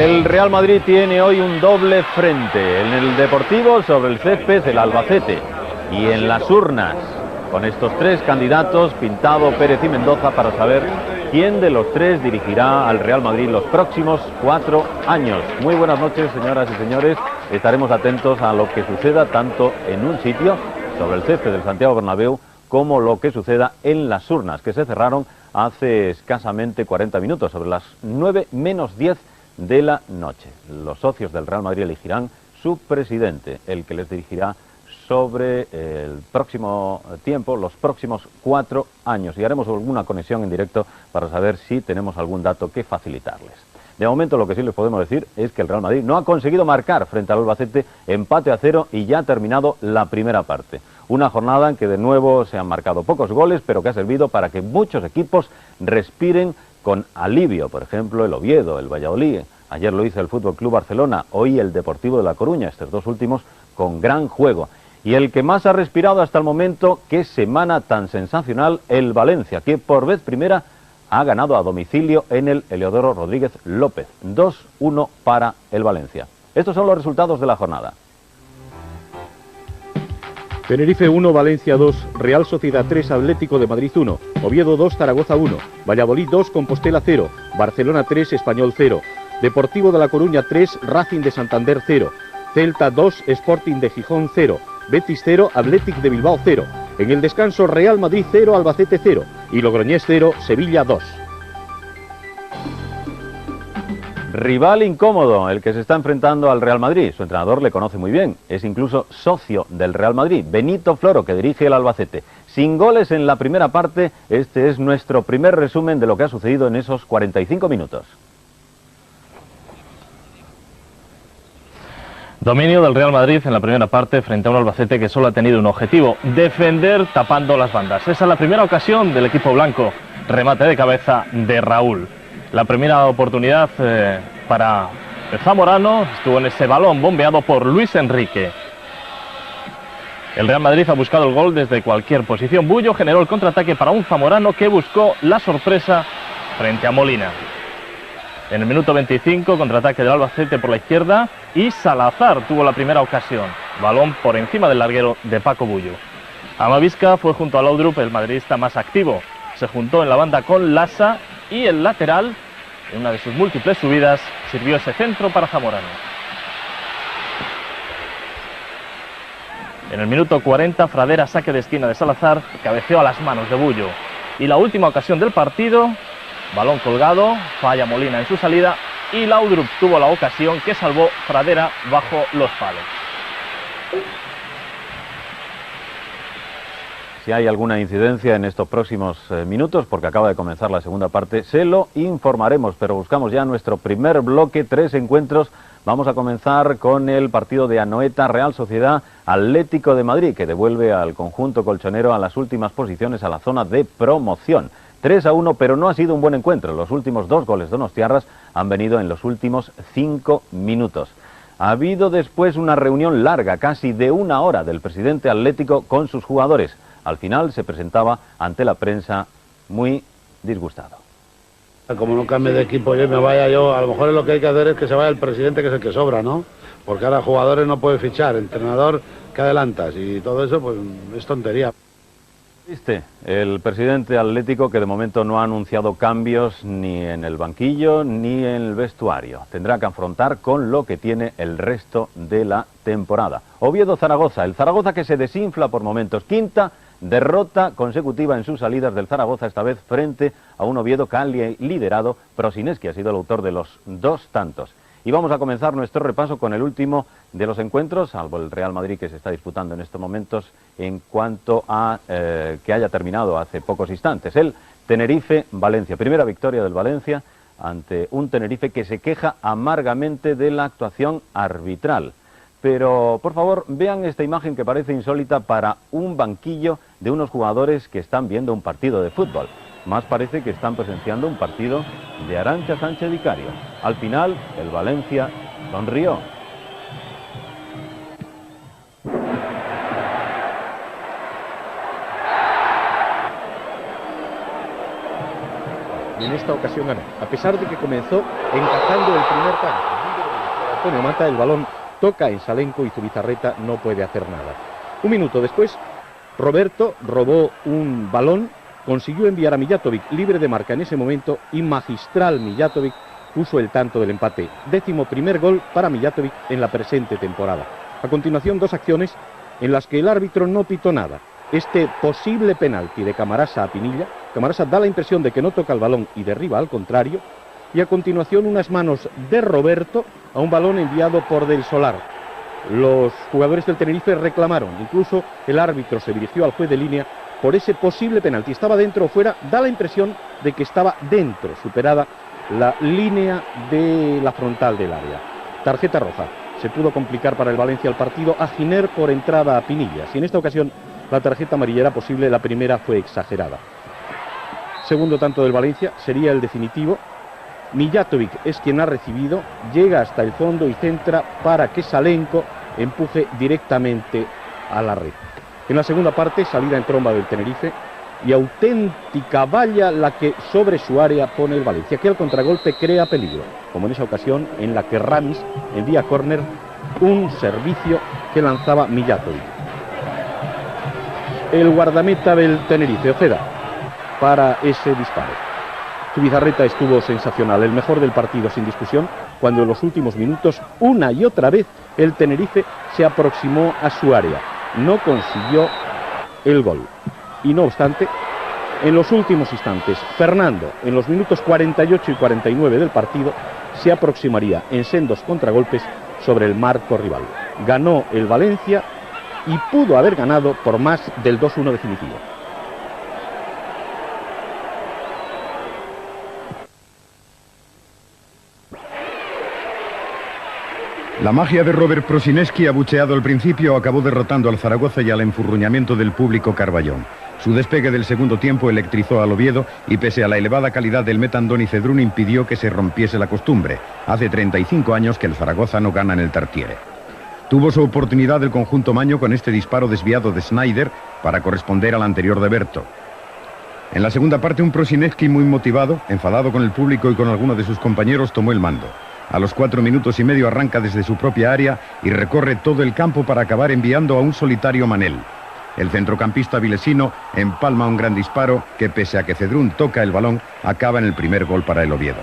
El Real Madrid tiene hoy un doble frente. En el Deportivo, sobre el césped, el Albacete. Y en las urnas, con estos tres candidatos, Pintado, Pérez y Mendoza, para saber quién de los tres dirigirá al Real Madrid los próximos 4 años. Muy buenas noches, señoras y señores. Estaremos atentos a lo que suceda tanto en un sitio, sobre el césped del Santiago Bernabéu, como lo que suceda en las urnas, que se cerraron hace escasamente 40 minutos, sobre las 9 menos 10 de la noche. Los socios del Real Madrid elegirán su presidente, el que les dirigirá sobre el próximo tiempo, los próximos 4 años. Y haremos alguna conexión en directo para saber si tenemos algún dato que facilitarles. De momento lo que sí les podemos decir es que el Real Madrid no ha conseguido marcar frente al Albacete, empate a 0 y ya ha terminado la primera parte. Una jornada en que de nuevo se han marcado pocos goles, pero que ha servido para que muchos equipos respiren con alivio. Por ejemplo, el Oviedo, el Valladolid, ayer lo hizo el Fútbol Club Barcelona, hoy el Deportivo de La Coruña, estos dos últimos con gran juego. Y el que más ha respirado hasta el momento, qué semana tan sensacional, el Valencia, que por vez primera ha ganado a domicilio en el Heliodoro Rodríguez López. 2-1 para el Valencia. Estos son los resultados de la jornada. Tenerife 1, Valencia 2, Real Sociedad 3, Atlético de Madrid 1, Oviedo 2, Zaragoza 1, Valladolid 2, Compostela 0, Barcelona 3, Español 0, Deportivo de La Coruña 3, Racing de Santander 0, Celta 2, Sporting de Gijón 0, Betis 0, Athletic de Bilbao 0. En el descanso, Real Madrid 0, Albacete 0 y Logroñés 0, Sevilla 2. Rival incómodo, el que se está enfrentando al Real Madrid. Su entrenador le conoce muy bien, es incluso socio del Real Madrid, Benito Floro, que dirige el Albacete. Sin goles en la primera parte, este es nuestro primer resumen de lo que ha sucedido en esos 45 minutos. Dominio del Real Madrid en la primera parte frente a un Albacete que solo ha tenido un objetivo: defender tapando las bandas. Esa es la primera ocasión del equipo blanco. Remate de cabeza de Raúl. La primera oportunidad para el zamorano estuvo en ese balón bombeado por Luis Enrique. El Real Madrid ha buscado el gol desde cualquier posición. Bullo generó el contraataque para un zamorano que buscó la sorpresa frente a Molina. En el minuto 25, contraataque del Albacete por la izquierda y Salazar tuvo la primera ocasión. Balón por encima del larguero de Paco Bullo. Amavisca fue junto a Laudrup el madridista más activo. Se juntó en la banda con Lassa y el lateral, en una de sus múltiples subidas, sirvió ese centro para Zamorano. En el minuto 40, Fradera, saque de esquina de Salazar, cabeceó a las manos de Bullo. Y la última ocasión del partido, balón colgado, falla Molina en su salida y Laudrup tuvo la ocasión que salvó Fradera bajo los palos. Si hay alguna incidencia en estos próximos minutos, porque acaba de comenzar la segunda parte, se lo informaremos, pero buscamos ya nuestro primer bloque, 3 encuentros. Vamos a comenzar con el partido de Anoeta, Real Sociedad Atlético de Madrid, que devuelve al conjunto colchonero a las últimas posiciones, a la zona de promoción. 3-1, pero no ha sido un buen encuentro. Los últimos 2 goles donostiarras han venido en los últimos 5 minutos. Ha habido después una reunión larga, casi de 1 hora, del presidente atlético con sus jugadores. Al final se presentaba ante la prensa muy disgustado. Como no cambie de equipo yo me vaya yo, a lo mejor lo que hay que hacer es que se vaya el presidente, que es el que sobra, ¿no? Porque ahora jugadores no puede fichar, entrenador que adelantas y todo eso pues es tontería. El presidente atlético, que de momento no ha anunciado cambios ni en el banquillo ni en el vestuario. Tendrá que afrontar con lo que tiene el resto de la temporada. Oviedo-Zaragoza, el Zaragoza que se desinfla por momentos. Quinta derrota consecutiva en sus salidas del Zaragoza, esta vez frente a un Oviedo que ha liderado. Prosineski ha sido el autor de los 2 tantos. Y vamos a comenzar nuestro repaso con el último de los encuentros, salvo el Real Madrid que se está disputando en estos momentos, en cuanto a que haya terminado hace pocos instantes. El Tenerife-Valencia. Primera victoria del Valencia ante un Tenerife que se queja amargamente de la actuación arbitral. Pero, por favor, vean esta imagen que parece insólita para un banquillo de unos jugadores que están viendo un partido de fútbol. Más parece que están presenciando un partido de Arantxa Sánchez Vicario. Al final, el Valencia sonrió. y en esta ocasión ganó. A pesar de que comenzó encajando el primer tanto. Antonio Mata, el balón toca en Salenko y Zubizarreta no puede hacer nada. Un minuto después, Roberto robó un balón, consiguió enviar a Mijatovic libre de marca en ese momento y magistral Mijatovic puso el tanto del empate. 11º gol para Mijatovic en la presente temporada. A continuación, dos acciones en las que el árbitro no pitó nada. Este posible penalti de Camarasa a Pinilla. Camarasa da la impresión de que no toca el balón y derriba al contrario. Y a continuación unas manos de Roberto a un balón enviado por Del Solar. Los jugadores del Tenerife reclamaron, incluso el árbitro se dirigió al juez de línea por ese posible penalti. ¿Estaba dentro o fuera? Da la impresión de que estaba dentro, superada la línea de la frontal del área. Tarjeta roja. Se pudo complicar para el Valencia el partido a Giner por entrada a Pinillas. Y en esta ocasión la tarjeta amarilla era posible, la primera fue exagerada. Segundo tanto del Valencia, sería el definitivo. Mijatovic es quien ha recibido, llega hasta el fondo y centra para que Salenko empuje directamente a la red. En la segunda parte, salida en tromba del Tenerife y auténtica valla la que sobre su área pone el Valencia, que al contragolpe crea peligro, como en esa ocasión en la que Ramis envía a córner un servicio que lanzaba Mijatovic. El guardameta del Tenerife, Ojeda, para ese disparo. Zubizarreta estuvo sensacional, el mejor del partido sin discusión, cuando en los últimos minutos, una y otra vez, el Tenerife se aproximó a su área. No consiguió el gol. Y no obstante, en los últimos instantes, Fernando, en los minutos 48 y 49 del partido, se aproximaría en sendos contragolpes sobre el marco rival. Ganó el Valencia y pudo haber ganado por más del 2-1 definitivo. La magia de Robert Prosineski, abucheado al principio, acabó derrotando al Zaragoza y al enfurruñamiento del público carballón. Su despegue del segundo tiempo electrizó al Oviedo y pese a la elevada calidad del meta Andoni Cedrún impidió que se rompiese la costumbre. Hace 35 años que el Zaragoza no gana en el Tartiere. Tuvo su oportunidad el conjunto maño con este disparo desviado de Snyder para corresponder al anterior de Berto. En la segunda parte, un Prosineski muy motivado, enfadado con el público y con alguno de sus compañeros, tomó el mando. A los 4 minutos y medio arranca desde su propia área y recorre todo el campo para acabar enviando a un solitario Manel. El centrocampista vilesino empalma un gran disparo que, pese a que Cedrún toca el balón, acaba en el primer gol para el Oviedo.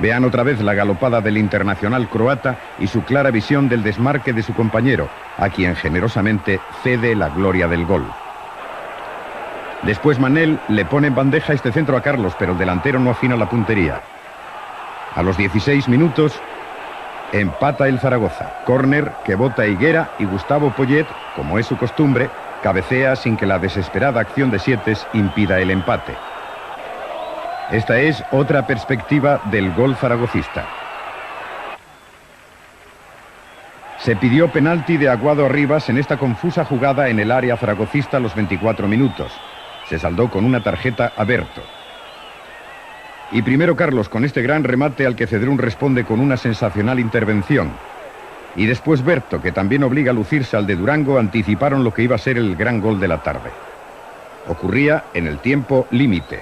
Vean otra vez la galopada del internacional croata y su clara visión del desmarque de su compañero, a quien generosamente cede la gloria del gol. Después Manel le pone en bandeja este centro a Carlos, pero el delantero no afina la puntería. A los 16 minutos empata el Zaragoza. Córner que bota Higuera y Gustavo Poyet, como es su costumbre, cabecea sin que la desesperada acción de Sietes impida el empate. Esta es otra perspectiva del gol zaragocista. Se pidió penalti de Aguado Arribas en esta confusa jugada en el área zaragocista a los 24 minutos. Se saldó con una tarjeta a Berto. Y primero Carlos con este gran remate al que Cedrún responde con una sensacional intervención. Y después Berto, que también obliga a lucirse al de Durango, anticiparon lo que iba a ser el gran gol de la tarde. Ocurría en el tiempo límite.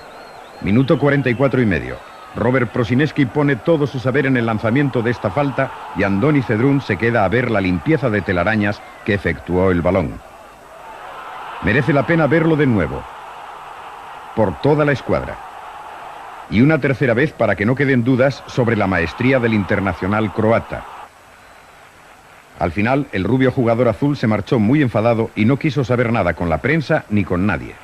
Minuto 44 y medio. Robert Prosineski pone todo su saber en el lanzamiento de esta falta y Andoni Cedrún se queda a ver la limpieza de telarañas que efectuó el balón. Merece la pena verlo de nuevo. Por toda la escuadra. Y una tercera vez para que no queden dudas sobre la maestría del internacional croata. Al final, el rubio jugador azul se marchó muy enfadado y no quiso saber nada con la prensa ni con nadie.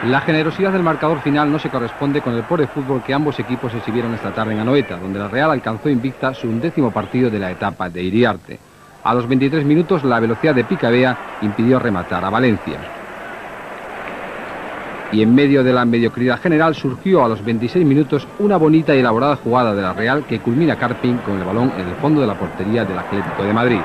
La generosidad del marcador final no se corresponde con el pobre fútbol que ambos equipos exhibieron esta tarde en Anoeta, donde la Real alcanzó invicta su 11º partido de la etapa de Iriarte. A los 23 minutos, la velocidad de Picabea impidió rematar a Valencia. Y en medio de la mediocridad general surgió a los 26 minutos una bonita y elaborada jugada de la Real que culmina Carpin con el balón en el fondo de la portería del Atlético de Madrid.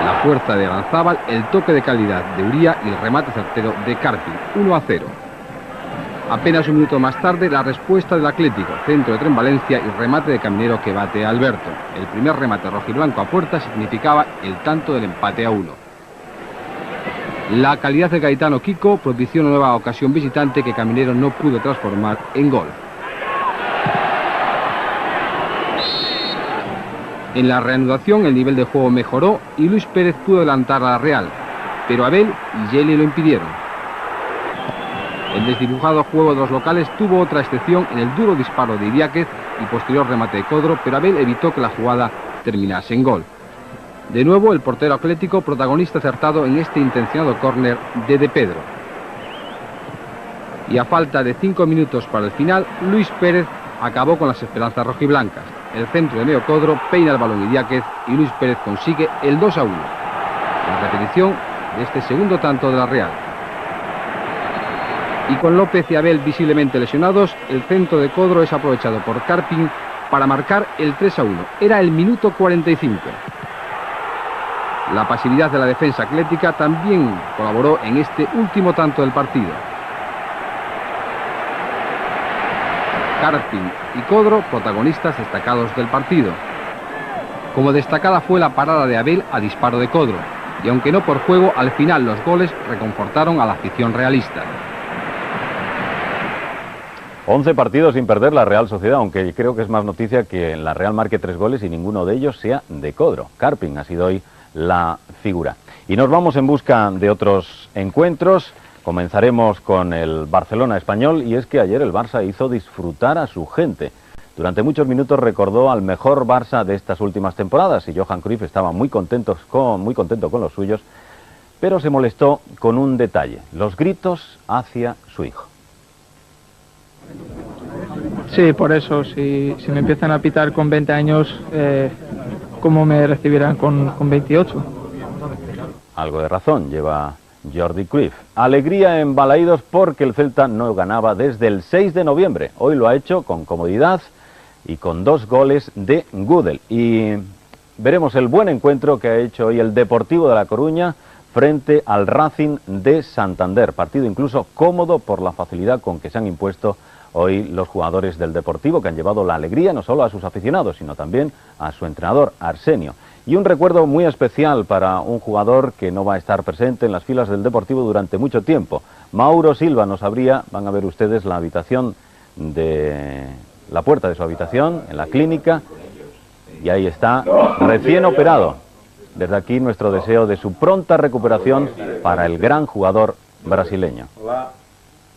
La fuerza de Aranzábal, el toque de calidad de Uría y el remate certero de Carpin, 1-0. Apenas un minuto más tarde, la respuesta del Atlético, centro de Tren Valencia y remate de Caminero que bate a Alberto. El primer remate rojiblanco a puerta significaba el tanto del empate a 1. La calidad de Gaetano Kiko propició una nueva ocasión visitante que Caminero no pudo transformar en gol. En la reanudación el nivel de juego mejoró y Luis Pérez pudo adelantar a la Real, pero Abel y Yeli lo impidieron. El desdibujado juego de los locales tuvo otra excepción en el duro disparo de Idiáquez y posterior remate de Codro, pero Abel evitó que la jugada terminase en gol. De nuevo el portero atlético protagonista acertado en este intencionado córner de Pedro. Y a falta de 5 minutos para el final, Luis Pérez acabó con las esperanzas rojiblancas. El centro de Meo Codro peina el balón Idiáquez y Luis Pérez consigue el 2-1. La repetición de este segundo tanto de la Real. Y con López y Abel visiblemente lesionados, el centro de Codro es aprovechado por Carpin para marcar el 3-1. Era el minuto 45. La pasividad de la defensa atlética también colaboró en este último tanto del partido. Carpin y Codro, protagonistas destacados del partido. Como destacada fue la parada de Abel a disparo de Codro, y aunque no por juego, al final los goles reconfortaron a la afición realista. 11 partidos sin perder la Real Sociedad, aunque creo que es más noticia que la Real marque 3 goles y ninguno de ellos sea de Codro. Carpin ha sido hoy la figura. Y nos vamos en busca de otros encuentros. Comenzaremos con el Barcelona español, y es que ayer el Barça hizo disfrutar a su gente. Durante muchos minutos recordó al mejor Barça de estas últimas temporadas, y Johan Cruyff estaba muy contento con los suyos, pero se molestó con un detalle: los gritos hacia su hijo. Sí, por eso, si me empiezan a pitar con 20 años, ¿cómo me recibirán con 28? Algo de razón lleva Jordi Cruyff. Alegría en Balaídos porque el Celta no ganaba desde el 6 de noviembre. Hoy lo ha hecho con comodidad y con 2 goles de Gudel. Y veremos el buen encuentro que ha hecho hoy el Deportivo de La Coruña frente al Racing de Santander. Partido incluso cómodo por la facilidad con que se han impuesto hoy los jugadores del Deportivo, que han llevado la alegría no solo a sus aficionados, sino también a su entrenador, Arsenio. Y un recuerdo muy especial para un jugador que no va a estar presente en las filas del Deportivo durante mucho tiempo. Mauro Silva nos abría, van a ver ustedes la puerta de su habitación en la clínica, y ahí está, recién operado. Desde aquí nuestro deseo de su pronta recuperación para el gran jugador brasileño.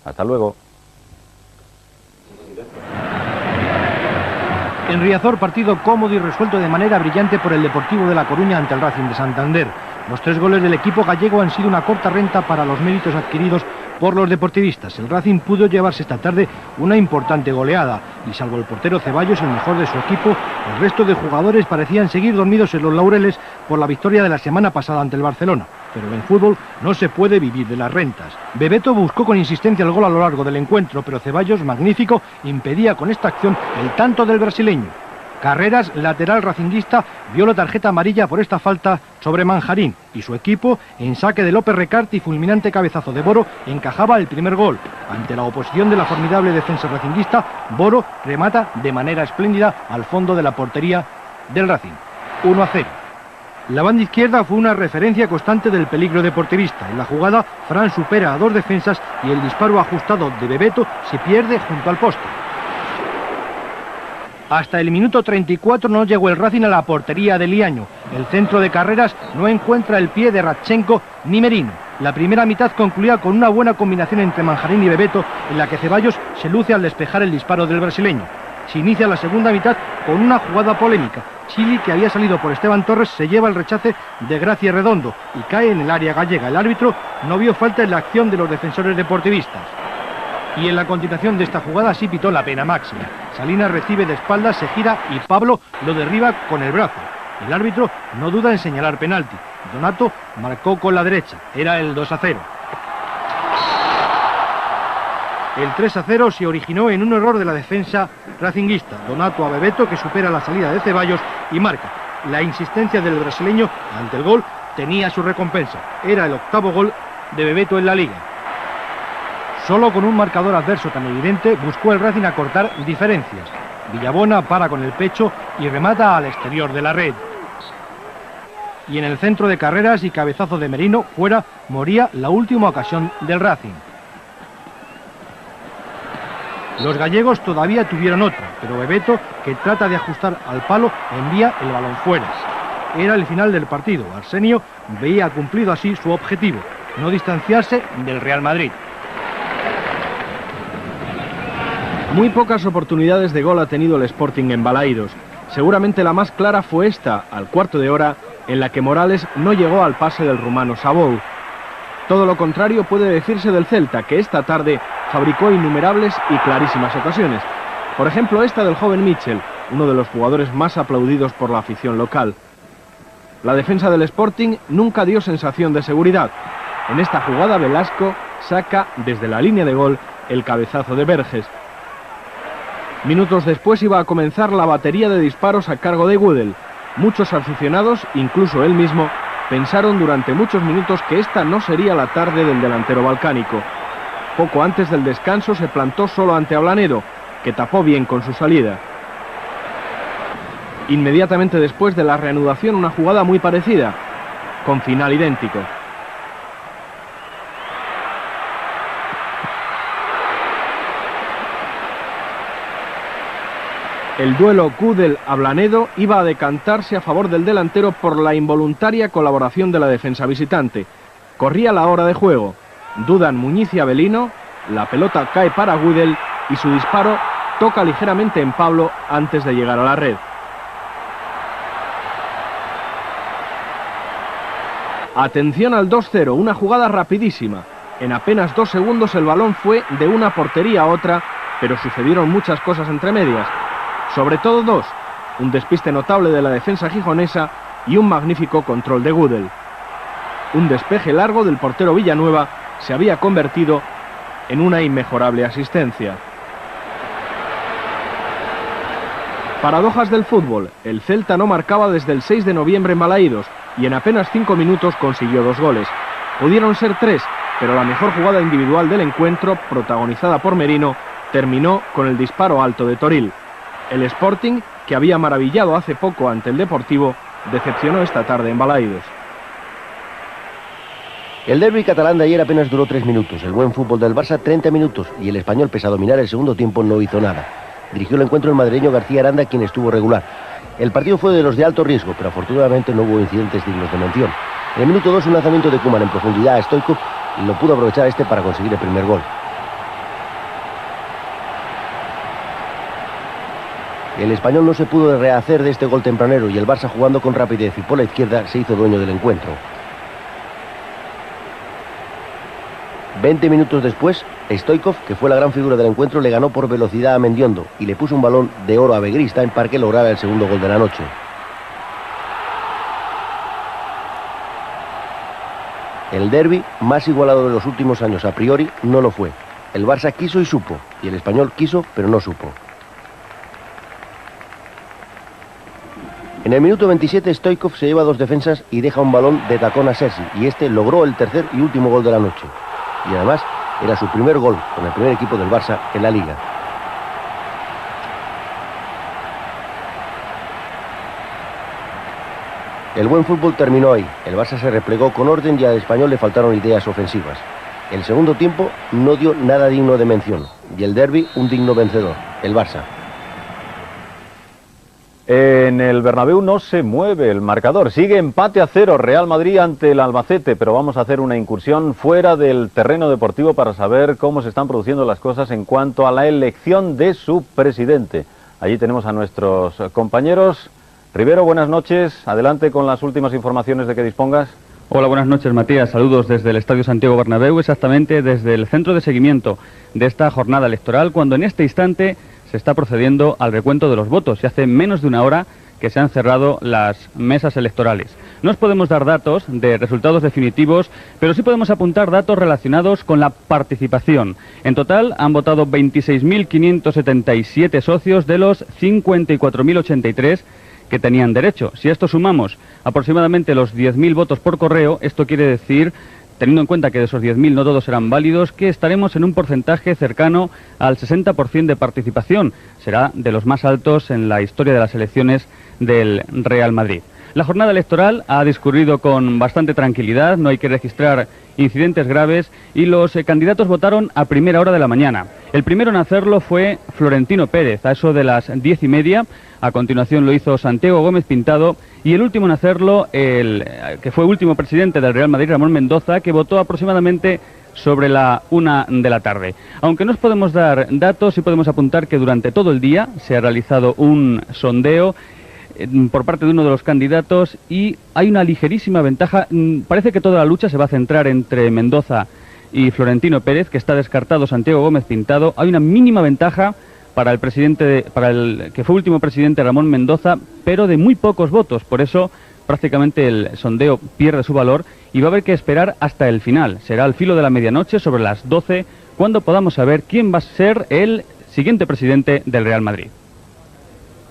Hasta luego. En Riazor, partido cómodo y resuelto de manera brillante por el Deportivo de La Coruña ante el Racing de Santander. Los 3 goles del equipo gallego han sido una corta renta para los méritos adquiridos por los deportivistas. El Racing pudo llevarse esta tarde una importante goleada y, salvo el portero Ceballos, el mejor de su equipo, el resto de jugadores parecían seguir dormidos en los laureles por la victoria de la semana pasada ante el Barcelona. Pero en fútbol no se puede vivir de las rentas. Bebeto buscó con insistencia el gol a lo largo del encuentro, pero Ceballos, magnífico, impedía con esta acción el tanto del brasileño. Carreras, lateral racinguista, vio la tarjeta amarilla por esta falta sobre Manjarín, y su equipo, en saque de López Recarte y fulminante cabezazo de Boro, encajaba el primer gol. Ante la oposición de la formidable defensa racinguista, Boro remata de manera espléndida al fondo de la portería del Racing. 1-0. La banda izquierda fue una referencia constante del peligro deportivista. En la jugada, Fran supera a 2 defensas y el disparo ajustado de Bebeto se pierde junto al poste. Hasta el minuto 34 no llegó el Racing a la portería de Liaño. El centro de Carreras no encuentra el pie de Radchenko ni Merino. La primera mitad concluía con una buena combinación entre Manjarín y Bebeto, en la que Ceballos se luce al despejar el disparo del brasileño. Se inicia la segunda mitad con una jugada polémica. Chili, que había salido por Esteban Torres, se lleva el rechace de Gracia Redondo y cae en el área gallega. El árbitro no vio falta en la acción de los defensores deportivistas. Y en la continuación de esta jugada sí pitó la pena máxima. Salinas recibe de espaldas, se gira y Pablo lo derriba con el brazo. El árbitro no duda en señalar penalti. Donato marcó con la derecha. Era el 2-0. El 3-0 se originó en un error de la defensa racinguista. Donato a Bebeto, que supera la salida de Ceballos y marca. La insistencia del brasileño ante el gol tenía su recompensa. Era el 8º gol de Bebeto en la liga. Solo con un marcador adverso tan evidente buscó el Racing acortar diferencias. Villabona para con el pecho y remata al exterior de la red. Y en el centro de Carreras y cabezazo de Merino, fuera, moría la última ocasión del Racing. Los gallegos todavía tuvieron otra, pero Bebeto, que trata de ajustar al palo, envía el balón fuera. Era el final del partido. Arsenio veía cumplido así su objetivo, no distanciarse del Real Madrid. Muy pocas oportunidades de gol ha tenido el Sporting en Balaídos. Seguramente la más clara fue esta, al cuarto de hora, en la que Morales no llegó al pase del rumano Sabou. Todo lo contrario puede decirse del Celta, que esta tarde fabricó innumerables y clarísimas ocasiones. Por ejemplo, esta del joven Mitchell, uno de los jugadores más aplaudidos por la afición local. La defensa del Sporting nunca dio sensación de seguridad. En esta jugada Velasco saca desde la línea de gol el cabezazo de Verges. Minutos después iba a comenzar la batería de disparos a cargo de Gudel. Muchos aficionados, incluso él mismo, pensaron durante muchos minutos que esta no sería la tarde del delantero balcánico. Poco antes del descanso se plantó solo ante Ablanedo, que tapó bien con su salida. Inmediatamente después de la reanudación una jugada muy parecida, con final idéntico. El duelo Gudel-Ablanedo iba a decantarse a favor del delantero por la involuntaria colaboración de la defensa visitante. Corría la hora de juego. Dudan Muñiz y Avelino, la pelota cae para Gudel y su disparo toca ligeramente en Pablo antes de llegar a la red. Atención al 2-0, una jugada rapidísima. En apenas 2 segundos el balón fue de una portería a otra, pero sucedieron muchas cosas entre medias. Sobre todo dos, un despiste notable de la defensa gijonesa y un magnífico control de Gudel. Un despeje largo del portero Villanueva se había convertido en una inmejorable asistencia. Paradojas del fútbol, el Celta no marcaba desde el 6 de noviembre en Balaídos y en apenas 5 minutos consiguió 2 goles. Pudieron ser 3, pero la mejor jugada individual del encuentro, protagonizada por Merino, terminó con el disparo alto de Toril. El Sporting, que había maravillado hace poco ante el Deportivo, decepcionó esta tarde en Balaídos. El derbi catalán de ayer apenas duró 3 minutos, el buen fútbol del Barça 30 minutos y el Español, pese a dominar el segundo tiempo, no hizo nada. Dirigió el encuentro el madrileño García Aranda, quien estuvo regular. El partido fue de los de alto riesgo, pero afortunadamente no hubo incidentes dignos de mención. En el minuto 2 un lanzamiento de Koeman en profundidad a Stoichkov y lo pudo aprovechar para conseguir el primer gol. El Español no se pudo rehacer de este gol tempranero y el Barça, jugando con rapidez y por la izquierda, se hizo dueño del encuentro. 20 minutos después, Stoichkov, que fue la gran figura del encuentro, le ganó por velocidad a Mendiondo y le puso un balón de oro a Begrista para que lograra el segundo gol de la noche. El derbi más igualado de los últimos años a priori no lo fue. El Barça quiso y supo, y el Español quiso pero no supo. En el minuto 27 Stoichkov se lleva 2 defensas y deja un balón de tacón a Sergi, y este logró el tercer y último gol de la noche. Y además era su primer gol con el primer equipo del Barça en la Liga. El buen fútbol terminó ahí. El Barça se replegó con orden y al Español le faltaron ideas ofensivas. El segundo tiempo no dio nada digno de mención y el derbi un digno vencedor, el Barça. En el Bernabéu no se mueve el marcador, sigue empate a 0 Real Madrid ante el Albacete, pero vamos a hacer una incursión fuera del terreno deportivo para saber cómo se están produciendo las cosas en cuanto a la elección de su presidente. Allí tenemos a nuestros compañeros. Rivero, buenas noches, adelante con las últimas informaciones de que dispongas. Hola, buenas noches, Matías. Saludos desde el Estadio Santiago Bernabéu, exactamente desde el centro de seguimiento de esta jornada electoral, cuando en este instante se está procediendo al recuento de los votos y hace menos de una hora que se han cerrado las mesas electorales. No os podemos dar datos de resultados definitivos, pero sí podemos apuntar datos relacionados con la participación. En total han votado 26.577 socios de los 54.083 que tenían derecho. Si a esto sumamos aproximadamente los 10.000 votos por correo, esto quiere decir, teniendo en cuenta que de esos 10.000 no todos eran válidos, que estaremos en un porcentaje cercano al 60% de participación. Será de los más altos en la historia de las elecciones del Real Madrid. La jornada electoral ha discurrido con bastante tranquilidad, no hay que registrar incidentes graves y los candidatos votaron a primera hora de la mañana. El primero en hacerlo fue Florentino Pérez, a eso de las 10:30. A continuación lo hizo Santiago Gómez Pintado y el último en hacerlo, que fue último presidente del Real Madrid, Ramón Mendoza, que votó aproximadamente sobre la 1 de la tarde. Aunque no os podemos dar datos, sí podemos apuntar que durante todo el día se ha realizado un sondeo por parte de uno de los candidatos y hay una ligerísima ventaja. Parece que toda la lucha se va a centrar entre Mendoza y Florentino Pérez, que está descartado Santiago Gómez Pintado. Hay una mínima ventaja para el presidente, para el que fue último presidente, Ramón Mendoza, pero de muy pocos votos. Por eso prácticamente el sondeo pierde su valor y va a haber que esperar hasta el final. Será al filo de la medianoche, sobre las 12, cuando podamos saber quién va a ser el siguiente presidente del Real Madrid.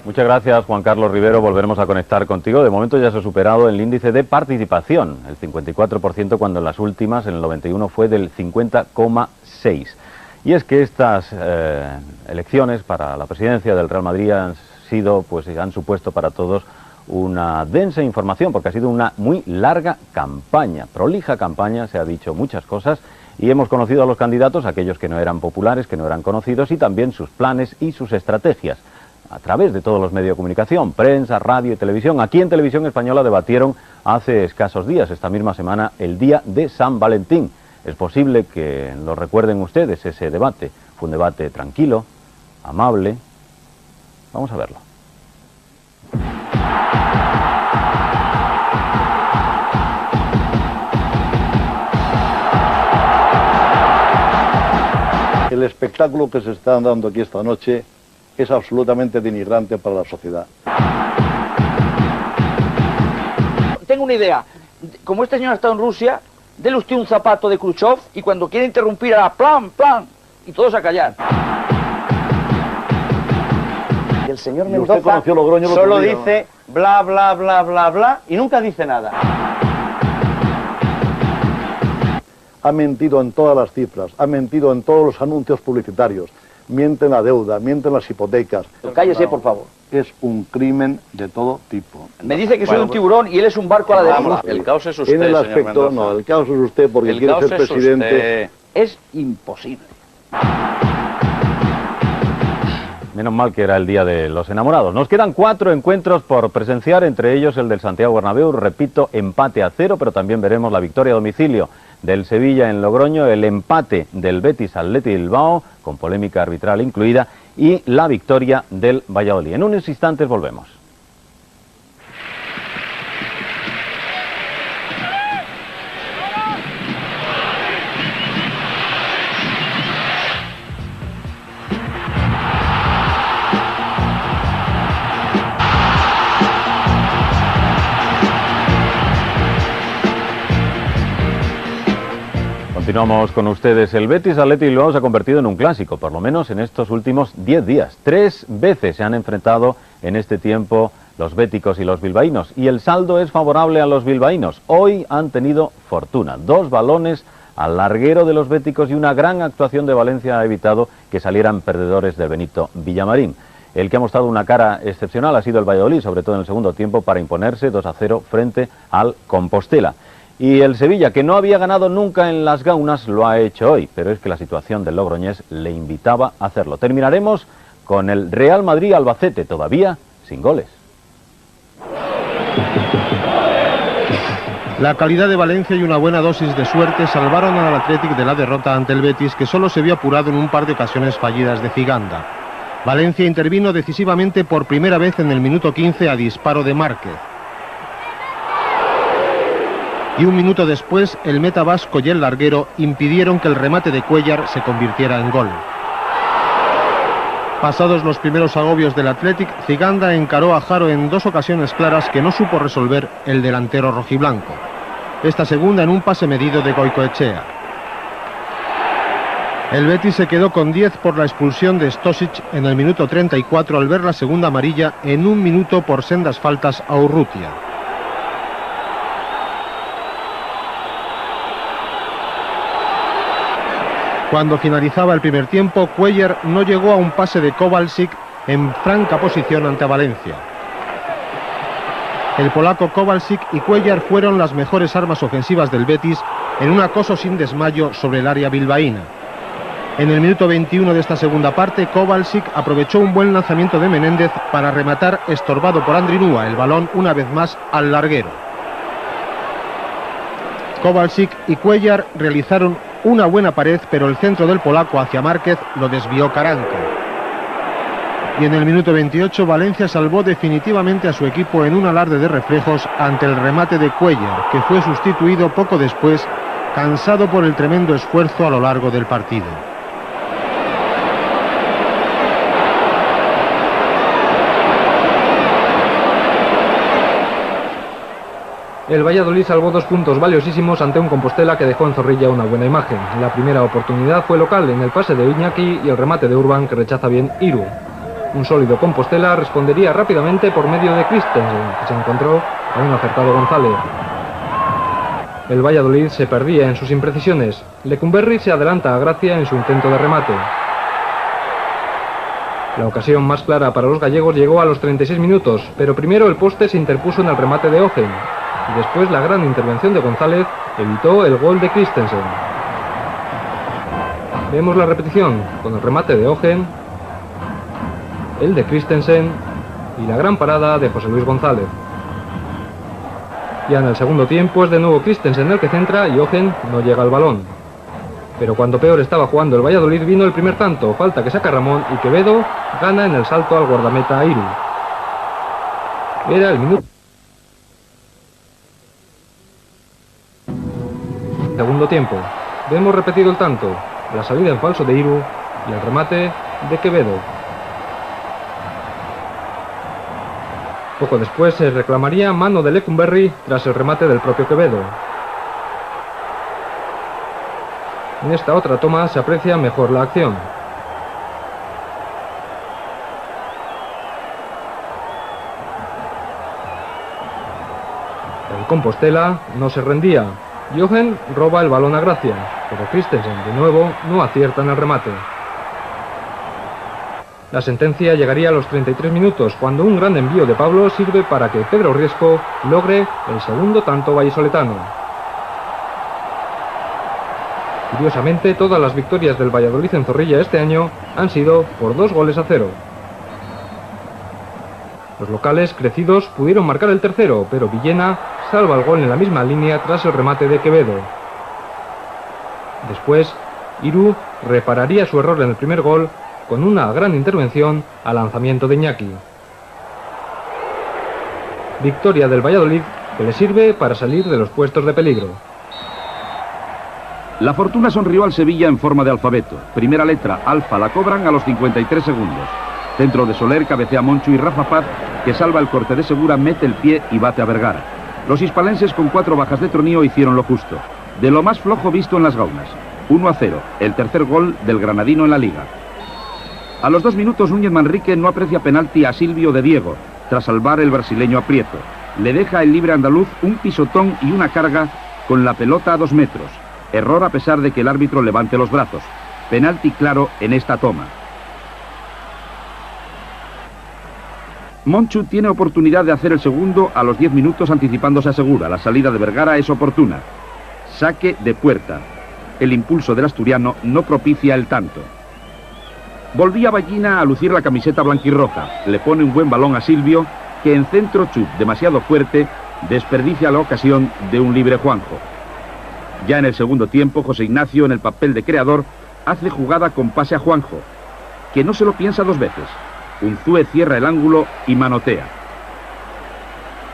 Muchas gracias, Juan Carlos Rivero. Volveremos a conectar contigo. De momento ya se ha superado el índice de participación, el 54%, cuando en las últimas, en el 91, fue del 50,6%. Y es que estas elecciones para la presidencia del Real Madrid han supuesto para todos una densa información, porque ha sido una muy larga campaña, prolija campaña, se ha dicho muchas cosas, y hemos conocido a los candidatos, aquellos que no eran populares, que no eran conocidos, y también sus planes y sus estrategias, a través de todos los medios de comunicación, prensa, radio y televisión. Aquí en Televisión Española debatieron hace escasos días, esta misma semana, el día de San Valentín. Es posible que lo recuerden ustedes, ese debate. Fue un debate tranquilo, amable. Vamos a verlo. El espectáculo que se está dando aquí esta noche es absolutamente denigrante para la sociedad. Tengo una idea. Como este señor ha estado en Rusia, dele usted un zapato de Khrushchev y cuando quiera interrumpir hará plan, plan, y todos a callar. Y el señor Mendoza solo dice bla, bla, bla, bla, bla, y nunca dice nada. Ha mentido en todas las cifras, ha mentido en todos los anuncios publicitarios, miente en la deuda, miente en las hipotecas. Cállese, por favor. Es un crimen de todo tipo. Me dice que soy un tiburón y él es un barco a la deriva. El caos es usted, en el señor aspecto, Mendoza. no, el caos es usted porque El quiere caos ser es presidente. usted. Es imposible. Menos mal que era el día de los enamorados. Nos quedan 4 encuentros por presenciar, entre ellos el del Santiago Bernabéu, repito, empate a 0, pero también veremos la victoria a domicilio del Sevilla en Logroño, el empate del Betis Athletic Bilbao, con polémica arbitral incluida, y la victoria del Valladolid. En unos instantes volvemos. Continuamos con ustedes. El Betis Athletic Bilbao se ha convertido en un clásico, por lo menos en estos últimos 10 días. 3 veces se han enfrentado en este tiempo los béticos y los bilbaínos, y el saldo es favorable a los bilbaínos. Hoy han tenido fortuna. 2 balones al larguero de los béticos y una gran actuación de Valencia ha evitado que salieran perdedores del Benito Villamarín. El que ha mostrado una cara excepcional ha sido el Valladolid, sobre todo en el segundo tiempo, para imponerse 2-0 frente al Compostela. Y el Sevilla, que no había ganado nunca en las Gaunas, lo ha hecho hoy, pero es que la situación del logroñés le invitaba a hacerlo. Terminaremos con el Real Madrid-Albacete, todavía sin goles. La calidad de Valencia y una buena dosis de suerte salvaron al Athletic de la derrota ante el Betis, que solo se vio apurado en un par de ocasiones fallidas de Ziganda. Valencia intervino decisivamente por primera vez en el minuto 15 a disparo de Márquez. Y un minuto después, el meta vasco y el larguero impidieron que el remate de Cuéllar se convirtiera en gol. Pasados los primeros agobios del Athletic, Ziganda encaró a Jaro en 2 ocasiones claras que no supo resolver el delantero rojiblanco. Esta segunda en un pase medido de Goicoechea. El Betis se quedó con 10 por la expulsión de Stosic en el minuto 34 al ver la segunda amarilla en 1 minuto por sendas faltas a Urrutia. Cuando finalizaba el primer tiempo, Cuéllar no llegó a un pase de Kowalczyk en franca posición ante Valencia. El polaco Kowalczyk y Cuéllar fueron las mejores armas ofensivas del Betis en un acoso sin desmayo sobre el área bilbaína. En el minuto 21 de esta segunda parte, Kowalczyk aprovechó un buen lanzamiento de Menéndez para rematar, estorbado por Andrinúa, el balón una vez más al larguero. Kowalczyk y Cuéllar realizaron una buena pared, pero el centro del polaco hacia Márquez lo desvió Karanka. Y en el minuto 28 Valencia salvó definitivamente a su equipo en un alarde de reflejos ante el remate de Cuéllar, que fue sustituido poco después, cansado por el tremendo esfuerzo a lo largo del partido. El Valladolid salvó 2 puntos valiosísimos ante un Compostela que dejó en Zorrilla una buena imagen. La primera oportunidad fue local en el pase de Iñaki y el remate de Urban, que rechaza bien Iru. Un sólido Compostela respondería rápidamente por medio de Christensen, que se encontró a un acertado González. El Valladolid se perdía en sus imprecisiones. Lecumberri se adelanta a Gracia en su intento de remate. La ocasión más clara para los gallegos llegó a los 36 minutos, pero primero el poste se interpuso en el remate de Ogen, y después la gran intervención de González evitó el gol de Christensen. Vemos la repetición con el remate de Ogen, el de Christensen y la gran parada de José Luis González. Ya en el segundo tiempo es de nuevo Christensen el que centra y Ogen no llega al balón. Pero cuando peor estaba jugando el Valladolid vino el primer tanto, falta que saca Ramón y Quevedo gana en el salto al guardameta Iru. Era el minuto. Segundo tiempo. Vemos repetido el tanto, la salida en falso de Iru y el remate de Quevedo. Poco después se reclamaría mano de Lecumberri tras el remate del propio Quevedo. En esta otra toma se aprecia mejor la acción. El Compostela no se rendía. Jochen roba el balón a Gracia, pero Christensen de nuevo no acierta en el remate. La sentencia llegaría a los 33 minutos, cuando un gran envío de Pablo sirve para que Pedro Riesco logre el segundo tanto vallisoletano. Curiosamente, todas las victorias del Valladolid en Zorrilla este año han sido por 2-0. Los locales crecidos pudieron marcar el tercero, pero Villena salva el gol en la misma línea tras el remate de Quevedo. Después, Iru repararía su error en el primer gol con una gran intervención al lanzamiento de Iñaki. Victoria del Valladolid que le sirve para salir de los puestos de peligro. La fortuna sonrió al Sevilla en forma de alfabeto. Primera letra, alfa, la cobran a los 53 segundos. Centro de Soler, cabecea Monchu y Rafa Paz, que salva el corte de Segura, mete el pie y bate a Vergara. Los hispalenses con 4 bajas de Tronío hicieron lo justo. De lo más flojo visto en las gaunas. 1-0, el tercer gol del granadino en la Liga. A los 2 minutos Núñez Manrique no aprecia penalti a Silvio de Diego, tras salvar el brasileño a Prieto. Le deja el libre andaluz un pisotón y una carga con la pelota a 2 metros. Error a pesar de que el árbitro levante los brazos. Penalti claro en esta toma. Monchu tiene oportunidad de hacer el segundo a los 10 minutos anticipándose a Segura. La salida de Vergara es oportuna. Saque de puerta. El impulso del asturiano no propicia el tanto. Volvía Ballina a lucir la camiseta blanquirroja. Le pone un buen balón a Silvio, que en centro chut demasiado fuerte desperdicia la ocasión de un libre Juanjo. Ya en el segundo tiempo, José Ignacio, en el papel de creador, hace jugada con pase a Juanjo, que no se lo piensa 2 veces. Unzúe cierra el ángulo y manotea.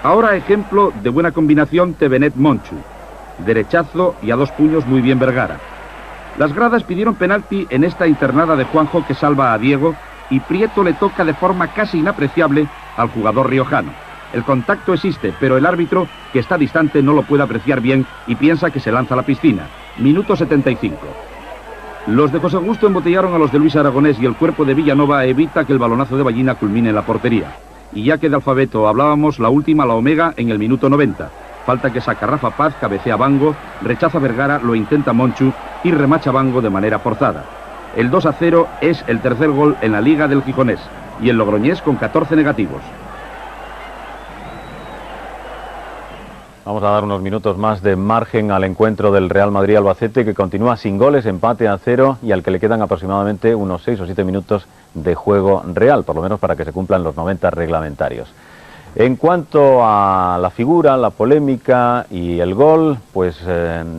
Ahora ejemplo de buena combinación Tevenet-Monchu. Derechazo y a 2 puños muy bien Vergara. Las gradas pidieron penalti en esta internada de Juanjo, que salva a Diego, y Prieto le toca de forma casi inapreciable al jugador riojano. El contacto existe, pero el árbitro, que está distante, no lo puede apreciar bien y piensa que se lanza a la piscina. Minuto 75. Los de José Augusto embotellaron a los de Luis Aragonés y el cuerpo de Villanova evita que el balonazo de Ballina culmine en la portería. Y ya que de alfabeto hablábamos, la última, la omega, en el minuto 90. Falta que saca Rafa Paz, cabecea Bango, rechaza Vergara, lo intenta Monchu y remacha Bango de manera forzada. El 2-0 es el tercer gol en la Liga del Gijonés y el logroñés con 14 negativos. Vamos a dar unos minutos más de margen al encuentro del Real Madrid-Albacete, que continúa sin goles, empate a 0 y al que le quedan aproximadamente unos 6 o 7 minutos de juego real, por lo menos para que se cumplan los 90 reglamentarios. En cuanto a la figura, la polémica y el gol, pues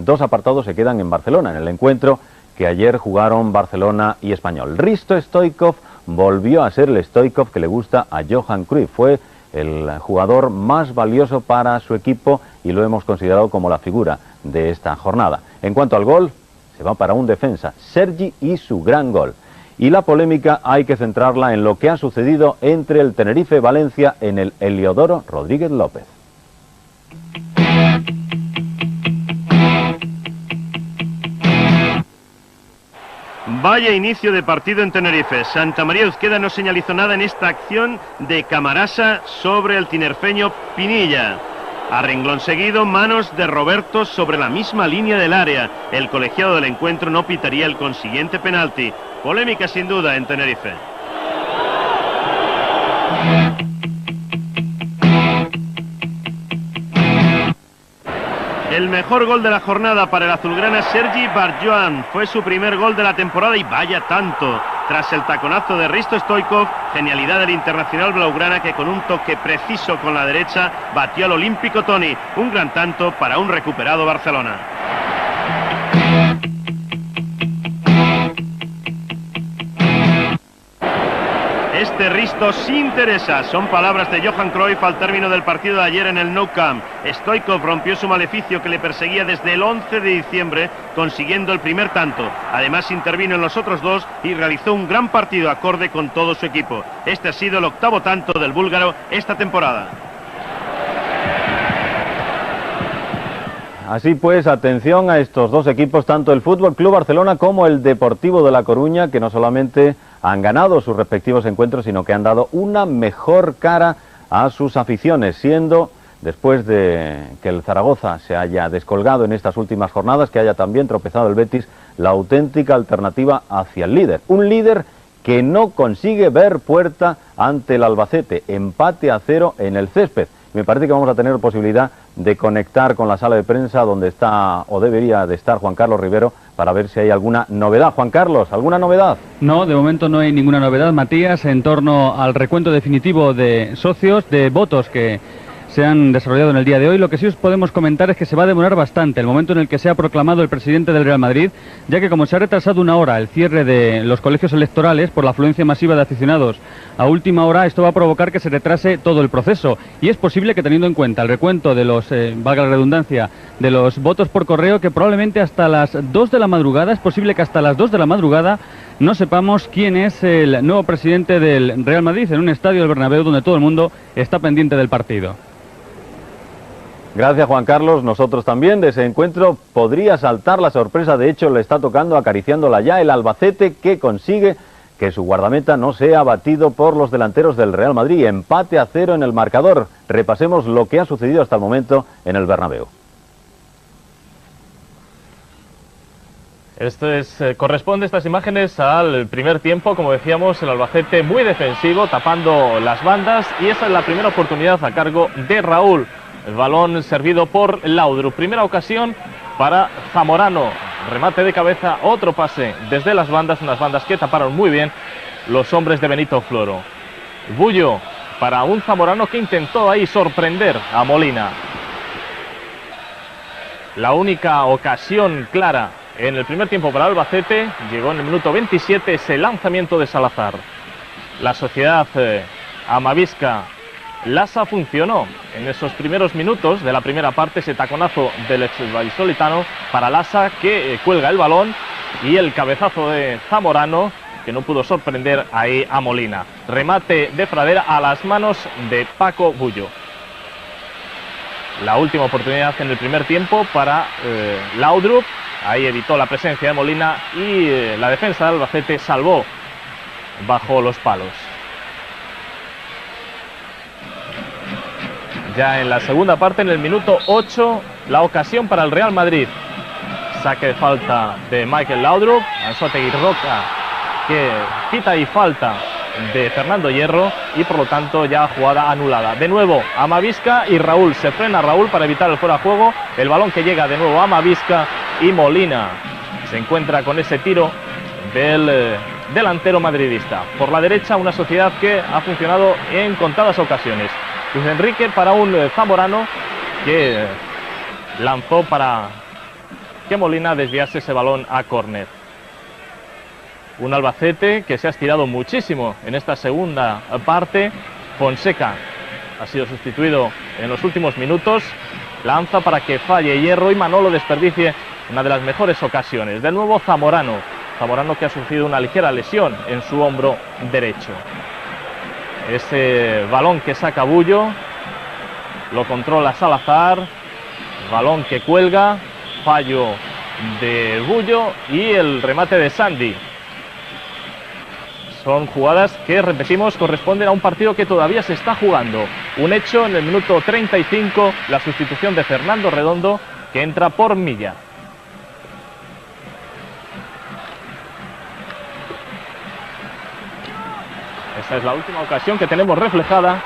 dos apartados se quedan en Barcelona, en el encuentro que ayer jugaron Barcelona y Español. Hristo Stoichkov volvió a ser el Stoichkov que le gusta a Johan Cruyff, fue el jugador más valioso para su equipo y lo hemos considerado como la figura de esta jornada. En cuanto al gol, se va para un defensa, Sergi, y su gran gol. Y la polémica hay que centrarla en lo que ha sucedido entre el Tenerife-Valencia en el Heliodoro Rodríguez López. Vaya inicio de partido en Tenerife. Santa María Uzqueda no señalizó nada en esta acción de Camarasa sobre el tinerfeño Pinilla. A renglón seguido, manos de Roberto sobre la misma línea del área. El colegiado del encuentro no pitaría el consiguiente penalti. Polémica sin duda en Tenerife. El mejor gol de la jornada para el azulgrana Sergi Barjoan. Fue su primer gol de la temporada y vaya tanto. Tras el taconazo de Hristo Stoichkov, genialidad del internacional blaugrana que con un toque preciso con la derecha batió al olímpico Toni. Un gran tanto para un recuperado Barcelona. Este Hristo sí interesa, son palabras de Johan Cruyff al término del partido de ayer en el Nou Camp. Stoichkov rompió su maleficio que le perseguía desde el 11 de diciembre, consiguiendo el primer tanto. Además intervino en los otros dos y realizó un gran partido acorde con todo su equipo. Este ha sido el octavo tanto del búlgaro esta temporada. Así pues, atención a estos dos equipos, tanto el Fútbol Club Barcelona como el Deportivo de La Coruña, que no solamente han ganado sus respectivos encuentros, sino que han dado una mejor cara a sus aficiones, siendo, después de que el Zaragoza se haya descolgado en estas últimas jornadas, que haya también tropezado el Betis, la auténtica alternativa hacia el líder. Un líder que no consigue ver puerta ante el Albacete, empate a 0 en el césped. Me parece que vamos a tener posibilidad de conectar con la sala de prensa donde está o debería de estar Juan Carlos Rivero para ver si hay alguna novedad. Juan Carlos, ¿alguna novedad? No, de momento no hay ninguna novedad, Matías, en torno al recuento definitivo de socios, de votos que se han desarrollado en el día de hoy. Lo que sí os podemos comentar es que se va a demorar bastante el momento en el que se ha proclamado el presidente del Real Madrid, ya que como se ha retrasado una hora el cierre de los colegios electorales por la afluencia masiva de aficionados a última hora, esto va a provocar que se retrase todo el proceso. Y es posible que, teniendo en cuenta el recuento de los, valga la redundancia, de los votos por correo, que probablemente hasta las 2 de la madrugada, es posible que hasta las 2 de la madrugada no sepamos quién es el nuevo presidente del Real Madrid en un estadio del Bernabéu donde todo el mundo está pendiente del partido. Gracias, Juan Carlos. Nosotros también. De ese encuentro podría saltar la sorpresa. De hecho, le está tocando, acariciándola ya, el Albacete, que consigue que su guardameta no sea batido por los delanteros del Real Madrid. Empate a 0 en el marcador. Repasemos lo que ha sucedido hasta el momento en el Bernabéu. Corresponde estas imágenes al primer tiempo, como decíamos, el Albacete muy defensivo, tapando las bandas, y esa es la primera oportunidad a cargo de Raúl. El balón servido por Laudrup. Primera ocasión para Zamorano. Remate de cabeza, otro pase desde las bandas, unas bandas que taparon muy bien los hombres de Benito Floro. Bullo para un Zamorano que intentó ahí sorprender a Molina. La única ocasión clara en el primer tiempo para Albacete llegó en el minuto 27, ese lanzamiento de Salazar. La sociedad amavisca Lasa funcionó en esos primeros minutos de la primera parte, ese taconazo del ex vallisoletano para Lasa, que cuelga el balón, y el cabezazo de Zamorano, que no pudo sorprender ahí a Molina. Remate de Fradera a las manos de Paco Bullo. La última oportunidad en el primer tiempo para Laudrup. Ahí evitó la presencia de Molina y la defensa de Albacete salvó bajo los palos. Ya en la segunda parte, en el minuto 8, la ocasión para el Real Madrid. Saque de falta de Michael Laudrup. Anzoátegui Roca, que quita y falta de Fernando Hierro y por lo tanto ya jugada anulada. De nuevo Amavisca y Raúl, se frena Raúl para evitar el fuera de juego, el balón que llega de nuevo a Amavisca y Molina se encuentra con ese tiro del delantero madridista. Por la derecha una Sociedad que ha funcionado en contadas ocasiones. Luis Enrique para un Zamorano que lanzó para que Molina desviase ese balón a córner. Un Albacete que se ha estirado muchísimo en esta segunda parte. Fonseca ha sido sustituido en los últimos minutos. Lanza para que falle Hierro y Manolo desperdicie una de las mejores ocasiones. De nuevo Zamorano. Zamorano que ha sufrido una ligera lesión en su hombro derecho. Ese balón que saca Bullo. Lo controla Salazar. Balón que cuelga. Fallo de Bullo y el remate de Sandy. Son jugadas que, repetimos, corresponden a un partido que todavía se está jugando. Un hecho en el minuto 35, la sustitución de Fernando Redondo, que entra por Milla. Esta es la última ocasión que tenemos reflejada